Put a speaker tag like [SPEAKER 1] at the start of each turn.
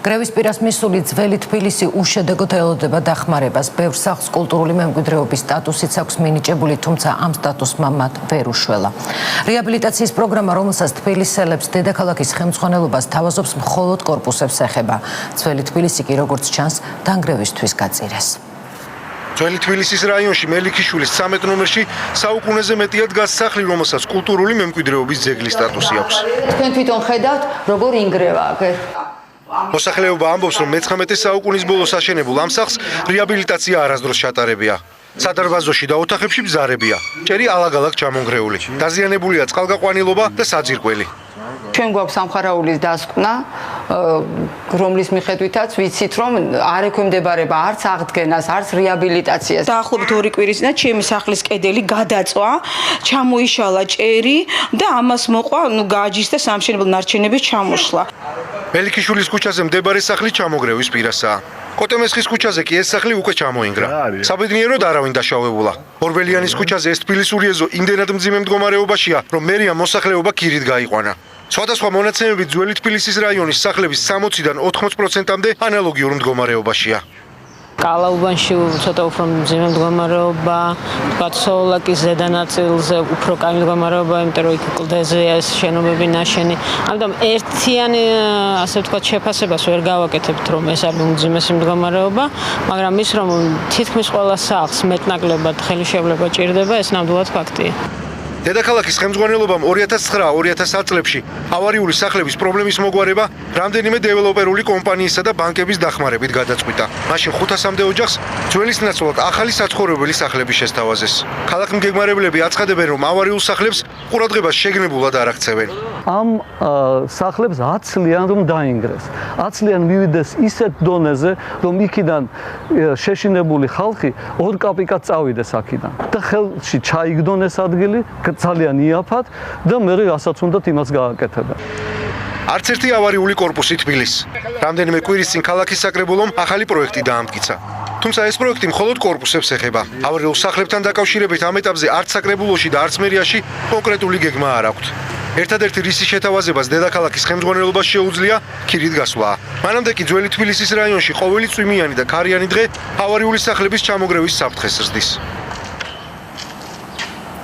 [SPEAKER 1] გრევის პირას მისული ძველი თბილისი უშედეგოდ ელოდება დახმარებას. ბევრ სახლს კულტურული მემკვიდრეობის სტატუსიც აქვს მინიჭებული, თუმცა ამ სტატუსმა მათ ვერ უშველა. რეაბილიტაციის პროგრამა, რომელსაც თბილისელებს დედაქალაქის ხელმძღვანელობას თავაზობს, მხოლოდ კორპუსებს ეხება. ძველი თბილისი კი, როგორც ჩანს, დანგრევისთვის გაწირეს.
[SPEAKER 2] ძველი თბილისის რაიონში მელიქიშვილის 13 ნომერში საუკუნეზე მეტია დგას სახლი, რომელსაც კულტურული მემკვიდრეობის ძეგლის სტატუსი აქვს.
[SPEAKER 3] თქვენ თვითონ ხედავთ, როგორ ინგრევა აგერ.
[SPEAKER 2] მოსახლეობა ამბობს, რომ მე-19 საუკუნის ბოლოს აშენებულ ამ სახლს რეაბილიტაცია არასდროს ჩატარებია. სადარბაზოში და ოთახებში ბზარებია. ჭერი ალაგ-ალაგ ჩამონგრეული. დაზიანებულია წყალგაყვანილობა და საძირკველი.
[SPEAKER 3] ჩვენ გვაქვს სამხარაულის დასკვნა, რომლის მიხედვითაც ვიცით, რომ არ ექვემდებარება არც აღდგენას, არც რეაბილიტაციას.
[SPEAKER 4] დაახლოებით 2 კვირის წინ ჩემი სახლის კედელი გადაწვა, ჩამოიშალა ჭერი და ამას მოყვა, გააჯის და სამშენებლო ნარჩენების ჩამოშლა.
[SPEAKER 2] მელიქიშვილის ქუჩაზე მდებარე სახლი ჩამოგრევის პირასაა. კოტემესხის ქუჩაზე კი ეს სახლი უკვე ჩამოინგრა. საბედნიეროდ არავინ დაშავებულა. ორბელიანის ქუჩაზე ეს თბილისური ეზო იმდენად მძიმე მდგომარეობაშია, რომ მერია მოსახლეობა ქირით გაიყვანა. სხვადასხვა მონაცემებით ძველი თბილისის რაიონის სახლების 60-დან 80%-მდე ანალოგიურ მდგომარეობაშია.
[SPEAKER 5] კალაუბანში ცოტა უფრო მძიმე მდგომარეობა, სოლაკის ზედა ნაწილზე უფრო კაი მდგომარეობა, იმიტომ რომ იქ კლდეზეა ეს შენობები ნაშენი. ამიტომ ერთიანი, ასე ვთქვათ, შეფასებას ვერ გავაკეთებთ, რომ ეს არის უმძიმესი მდგომარეობა, მაგრამ ის რომ თითქმის ყველა სახლს მეტნაკლებად ხელისშევლება ჭირდება, ეს ნამდვილად ფაქტია.
[SPEAKER 2] დედაქალაქის ხელმძღვანელობამ 2009-2010 წლებში ავარიული სახლების პრობლემის მოგვარება რამდენიმე დეველოპერული კომპანიისა და ბანკების დახმარებით გადაწყვიტა. მაშინ 500-მდე ოჯახს ძველის ნაცვლად ახალი საცხოვრებელი სახლები შესთავაზეს. ქალაქმგეგმარებლები აცხადებენ, რომ ავარიულ სახლებს ყურადღებას შეგნებულად არ აქცევენ.
[SPEAKER 6] ამ სახლებს 10 წლიან რომ დაინგრეს. 10 წლიან მივიდეს ისეთ დონეზე, რომ იქიდან შეშინებული ხალხი ორ კაპიკად წავიდეს აქედან. და ხელში ჩაიგდონ ეს ადგილი ძალიან იაფად და მე რასაც უნდათ იმას გააკეთებენ.
[SPEAKER 2] არც ერთი ავარიული კორპუსი თბილისს. რამდენიმე კვირის წინ ქალაქის საკრებულომ ახალი პროექტი დაამტკიცა. თუმცა ეს პროექტი მხოლოდ კორპუსებს ეხება. ავარიულ სახლებთან დაკავშირებით ამ ეტაპზე არც საკრებულოში და არც მერიაში კონკრეტული გეგმა არ აქვთ. ერთადერთი რისის შეთავაზებას დედაქალაქის ხელმძღვანელობას შეუძლია ქირით გასვლა. მანამდე კი ძველი თბილისის რაიონში ყოველი წვიმიანი და ქარიანი დღე ავარიული სახლების ჩამოგრევის საფრთხეს ზრდის.